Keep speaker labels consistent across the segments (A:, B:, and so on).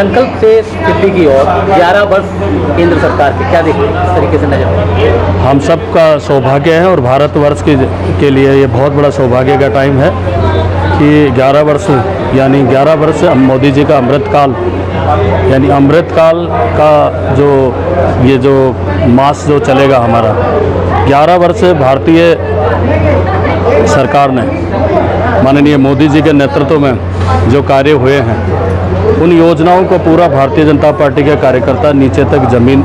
A: संकल्प से सिद्धि की ओर 11 वर्ष केंद्र सरकार के, क्या देखते हैं, किस तरीके से नजर?
B: हम सब का सौभाग्य है और भारतवर्ष के लिए ये बहुत बड़ा सौभाग्य का टाइम है कि 11 वर्ष यानी 11 वर्ष मोदी जी का अमृतकाल, यानी अमृतकाल का जो मास जो चलेगा हमारा 11 वर्ष भारतीय सरकार ने माननीय मोदी जी के नेतृत्व में जो कार्य हुए हैं उन योजनाओं को पूरा भारतीय जनता पार्टी के कार्यकर्ता नीचे तक ज़मीन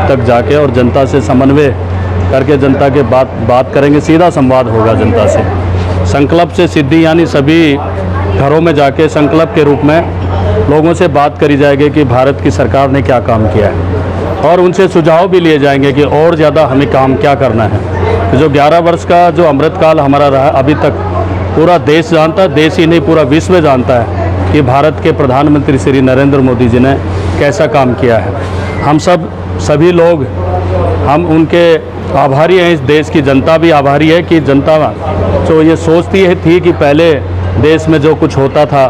B: तक जाके और जनता से समन्वय करके जनता के बात करेंगे, सीधा संवाद होगा जनता से। संकल्प से सिद्धि यानी सभी घरों में जाके संकल्प के रूप में लोगों से बात करी जाएगी कि भारत की सरकार ने क्या काम किया है और उनसे सुझाव भी लिए जाएंगे कि और ज़्यादा हमें काम क्या करना है। तो जो 11 वर्ष का जो अमृतकाल हमारा रहा अभी तक पूरा देश जानता है, देश ही नहीं पूरा विश्व जानता है कि भारत के प्रधानमंत्री श्री नरेंद्र मोदी जी ने कैसा काम किया है। हम सभी लोग हम उनके आभारी हैं, इस देश की जनता भी आभारी है कि जनता जो ये सोचती है थी कि पहले देश में जो कुछ होता था,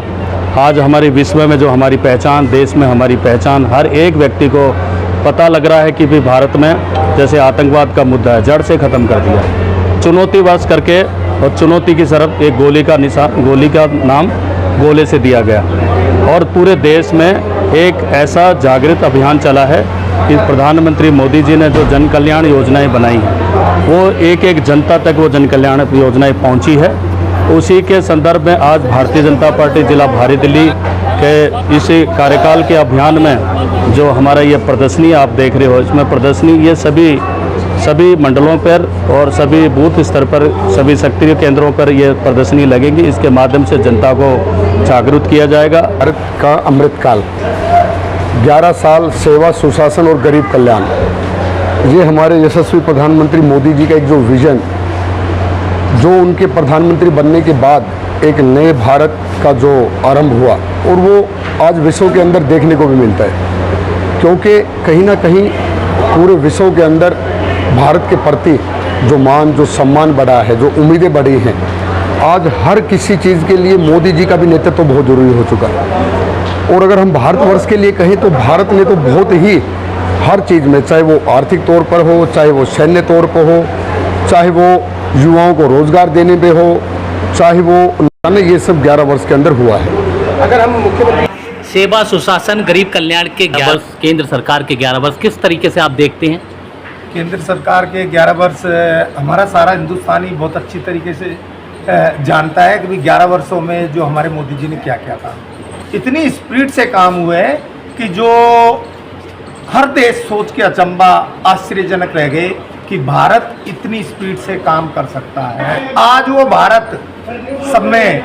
B: आज हमारे विश्व में जो हमारी पहचान, देश में हमारी पहचान, हर एक व्यक्ति को पता लग रहा है कि भी भारत में जैसे आतंकवाद का मुद्दा है जड़ से ख़त्म कर दिया, चुनौती वर्ष करके, और चुनौती की तरफ एक गोली का नाम गोले से दिया गया और पूरे देश में एक ऐसा जागृत अभियान चला है कि प्रधानमंत्री मोदी जी ने जो जन कल्याण योजनाएं बनाई हैं वो एक एक जनता तक वो जन कल्याण योजनाएं पहुंची है। उसी के संदर्भ में आज भारतीय जनता पार्टी जिला भारी दिल्ली के इसी कार्यकाल के अभियान में जो हमारा ये प्रदर्शनी आप देख रहे हो, इसमें प्रदर्शनी ये सभी मंडलों पर और सभी बूथ स्तर पर सभी सक्रिय केंद्रों पर ये प्रदर्शनी लगेगी। इसके माध्यम से जनता को जागरूक किया जाएगा।
C: भारत का अमृतकाल 11 साल सेवा, सुशासन और गरीब कल्याण, ये हमारे यशस्वी प्रधानमंत्री मोदी जी का एक जो विजन, जो उनके प्रधानमंत्री बनने के बाद एक नए भारत का जो आरंभ हुआ और वो आज विश्व के अंदर देखने को भी मिलता है, क्योंकि कहीं ना कहीं पूरे विश्व के अंदर भारत के प्रति जो मान, जो सम्मान बढ़ा है, जो उम्मीदें बढ़ी हैं, आज हर किसी चीज़ के लिए मोदी जी का भी नेतृत्व बहुत ज़रूरी हो चुका है। और अगर हम भारतवर्ष के लिए कहें तो भारत ने तो बहुत ही हर चीज़ में, चाहे वो आर्थिक तौर पर हो, चाहे वो सैन्य तौर पर हो, चाहे वो युवाओं को रोजगार देने पे हो, चाहे वो ये सब 11 वर्ष के अंदर हुआ है।
A: अगर हम मुख्यमंत्री सेवा, सुशासन, गरीब कल्याण के 11 वर्ष, केंद्र सरकार के 11 वर्ष किस तरीके से आप देखते हैं?
D: केंद्र सरकार के 11 वर्ष हमारा सारा हिंदुस्तानी बहुत अच्छी तरीके से जानता है कि 11 वर्षों में जो हमारे मोदी जी ने क्या क्या काम, इतनी स्पीड से काम हुए कि जो हर देश सोच के अचंबा, आश्चर्यजनक रह गए कि भारत इतनी स्पीड से काम कर सकता है। आज वो भारत सब में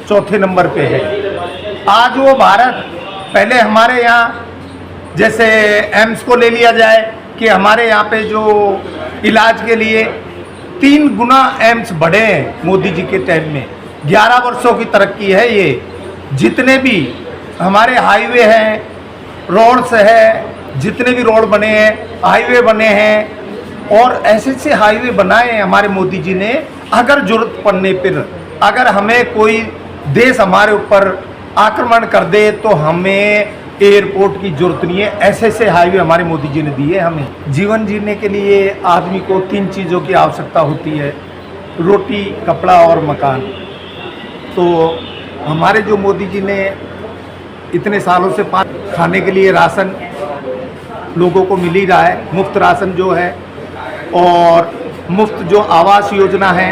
D: चौथे नंबर पे है। आज वो भारत, पहले हमारे यहाँ जैसे एम्स को ले लिया जाए कि हमारे यहाँ पे जो इलाज के लिए 3 गुना एम्स बढ़े हैं मोदी जी के टाइम में। 11 वर्षों की तरक्की है ये। जितने भी हमारे हाईवे हैं, रोड्स है, जितने भी रोड बने हैं, हाईवे बने हैं और ऐसे से हाईवे बनाए हैं हमारे मोदी जी ने। अगर जरूरत पड़ने पर, अगर हमें कोई देश हमारे ऊपर आक्रमण कर दे तो हमें एयरपोर्ट की जरूरत नहीं है। ऐसे ऐसे हाईवे हमारे मोदी जी ने दिए हमें। जीवन जीने के लिए आदमी को 3 चीज़ों की आवश्यकता होती है, रोटी, कपड़ा और मकान। तो हमारे जो मोदी जी ने इतने सालों से खाने के लिए राशन लोगों को मिल ही रहा है, मुफ्त राशन जो है, और मुफ्त जो आवास योजना है,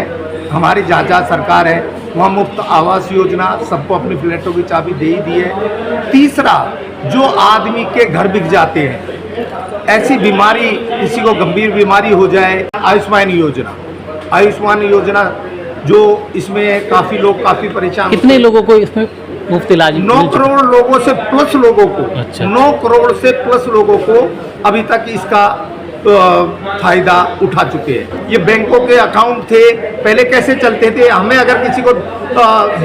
D: हमारी जहाँ सरकार है वहाँ मुफ्त आवास योजना सबको अपनी फ्लैटों की चाबी दे ही दी है। तीसरा, जो आदमी के घर बिक जाते हैं, ऐसी बीमारी, किसी को गंभीर बीमारी हो जाए, आयुष्मान योजना, आयुष्मान योजना जो इसमें काफ़ी लोग काफ़ी परेशान।
A: कितने लोगों को इसमें मुफ्त इलाज?
D: 9 करोड़ लोगों से प्लस लोगों को।
A: अच्छा।
D: 9 करोड़ से प्लस लोगों को अभी तक इसका फायदा उठा चुके हैं। ये बैंकों के अकाउंट थे, पहले कैसे चलते थे, हमें अगर किसी को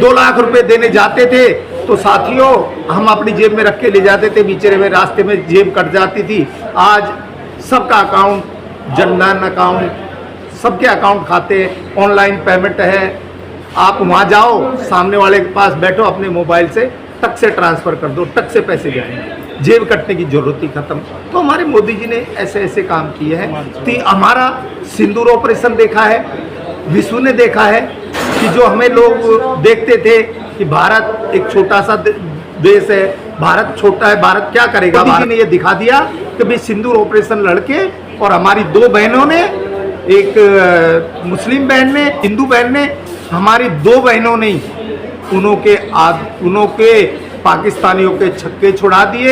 D: 2 लाख रुपए देने जाते थे तो साथियों हम अपनी जेब में रख के ले जाते थे, बीच में रास्ते में जेब कट जाती थी। आज सबका अकाउंट, जनधन अकाउंट, सबके अकाउंट खाते, ऑनलाइन पेमेंट है। आप वहाँ जाओ, सामने वाले के पास बैठो, अपने मोबाइल से टक से ट्रांसफ़र कर दो, टक से पैसे जाएंगे, जेब कटने की जरूरत ही खत्म। तो हमारे मोदी जी ने ऐसे ऐसे काम किए हैं। तो हमारा सिंदूर ऑपरेशन देखा है, विश्व ने देखा है कि जो हमें लोग देखते थे कि भारत एक छोटा सा देश है, भारत छोटा है, भारत क्या करेगा, मोदी जी ने ये दिखा दिया कि भाई सिंदूर ऑपरेशन लड़के और हमारी दो बहनों ने, एक मुस्लिम बहन ने, हिंदू बहन ने, हमारी दो बहनों ने उन्हों के पाकिस्तानियों के छक्के छुड़ा दिए।